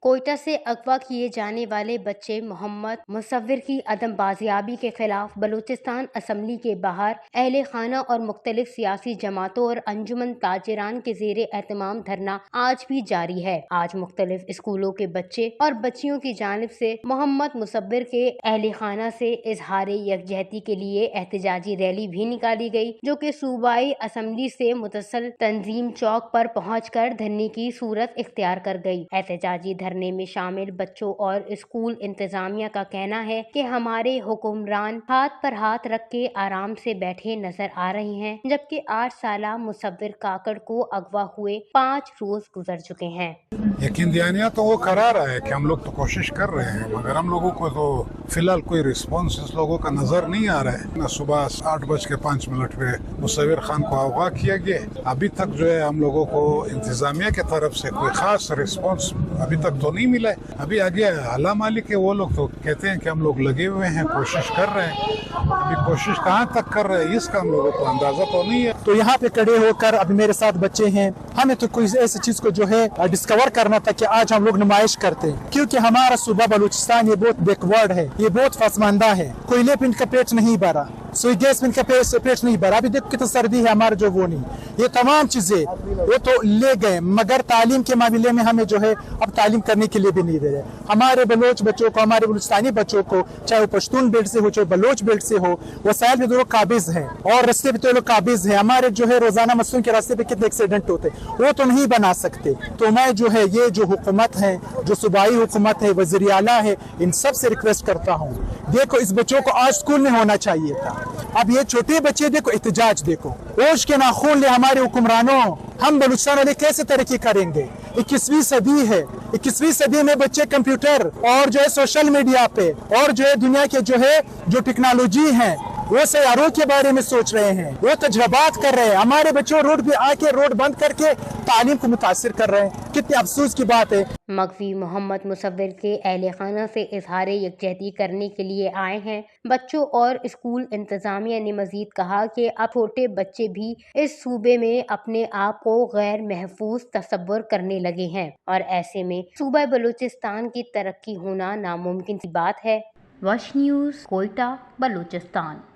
کوئٹہ سے اغوا کیے جانے والے بچے محمد مصور کی عدم بازیابی کے خلاف بلوچستان اسمبلی کے باہر اہل خانہ اور مختلف سیاسی جماعتوں اور انجمن تاجران کے زیر اہتمام دھرنا آج بھی جاری ہے۔ آج مختلف اسکولوں کے بچے اور بچیوں کی جانب سے محمد مصور کے اہل خانہ سے اظہار یکجہتی کے لیے احتجاجی ریلی بھی نکالی گئی، جو کہ صوبائی اسمبلی سے متصل تنظیم چوک پر پہنچ کر دھرنے کی صورت اختیار کر گئی۔ احتجاجی دھرنے میں شامل بچوں اور اسکول انتظامیہ کا کہنا ہے کہ ہمارے حکمران ہاتھ پر ہاتھ رکھ کے آرام سے بیٹھے نظر آ رہے ہیں، جبکہ 8 سالہ مصور کاکڑ کو اغوا ہوئے 5 روز گزر چکے ہیں۔ یقین دہانیہ تو وہ کرا رہا ہے کہ ہم لوگ تو کوشش کر رہے ہیں، مگر ہم لوگوں کو تو فی الحال کوئی رسپانس اس لوگوں کا نظر نہیں آ رہا ہے۔ صبح 8:05 پہ مصور خان کو اغوا کیا گیا، ابھی تک جو ہے ہم لوگوں کو انتظامیہ کی طرف سے کوئی خاص رسپانس ابھی تک تو نہیں ملا ہے۔ ابھی آگے اللہ مالک ہے، وہ لوگ تو کہتے ہیں کہ ہم لوگ لگے ہوئے ہیں، کوشش کر رہے ہیں، ابھی کوشش کہاں تک کر رہے ہیں اس کا ہم لوگوں کو اندازہ تو نہیں ہے۔ تو یہاں پہ کھڑے ہو کر ابھی میرے ساتھ بچے ہیں، ہمیں تو کوئی ایسی چیز کو جو ہے ڈسکور کرنا تھا کہ آج ہم لوگ نمائش کرتے ہیں، کیونکہ ہمارا صوبہ بلوچستان یہ بہت بیک ورڈ ہے، یہ بہت پسماندہ ہے، کوئلے پہ ان کا پیٹ نہیں بھرا، سوئی گیس میں ان کا پیٹ نہیں بھرا، ابھی دیکھو کتنا سردی ہے ہمارے جو وہ نہیں، یہ تمام چیزیں وہ تو لے گئے، مگر تعلیم کے معاملے میں ہمیں جو ہے اب تعلیم کرنے کے لیے بھی نہیں دے رہے۔ ہمارے بلوچ بچوں کو، ہمارے بلوچستانی بچوں کو، چاہے وہ پشتون بیلٹ سے ہو چاہے بلوچ بیلٹ سے ہو، وسائل پہ تو لوگ قابض ہیں اور راستے پہ تو لوگ قابض ہیں۔ ہمارے جو ہے روزانہ مسئلوں کے راستے پہ کتنے ایکسیڈنٹ ہوتے ہیں، وہ تو نہیں بنا سکتے۔ تو میں جو ہے یہ جو حکومت ہے، جو صوبائی حکومت ہے، وزیر اعلیٰ ہے، ان سب سے ریکویسٹ کرتا ہوں، دیکھو اس بچوں کو آج اسکول میں ہونا چاہیے تھا۔ اب یہ چھوٹے بچے دیکھو احتجاج دیکھو، اوش کے ناخون لے ہمارے حکمرانوں، ہم بلوچستان والے کیسے ترقی کریں گے؟ 21ویں صدی ہے، 21ویں صدی میں بچے کمپیوٹر اور جو ہے سوشل میڈیا پہ اور جو ہے دنیا کے جو ہے جو ٹیکنالوجی ہیں وہ سیاروں کے بارے میں سوچ رہے ہیں، وہ تجربات کر رہے ہیں۔ ہمارے بچوں روڈ پہ آ کے روڈ بند کر کے تعلیم کو متاثر کر رہے ہیں، کتنے افسوس کی بات ہے۔ مغوی محمد مصور کے اہل خانہ سے اظہار یکجہتی کرنے کے لیے آئے ہیں۔ بچوں اور اسکول انتظامیہ نے مزید کہا کہ اب چھوٹے بچے بھی اس صوبے میں اپنے آپ کو غیر محفوظ تصور کرنے لگے ہیں، اور ایسے میں صوبہ بلوچستان کی ترقی ہونا ناممکن سی بات ہے۔ وش نیوز، کوئٹہ، بلوچستان۔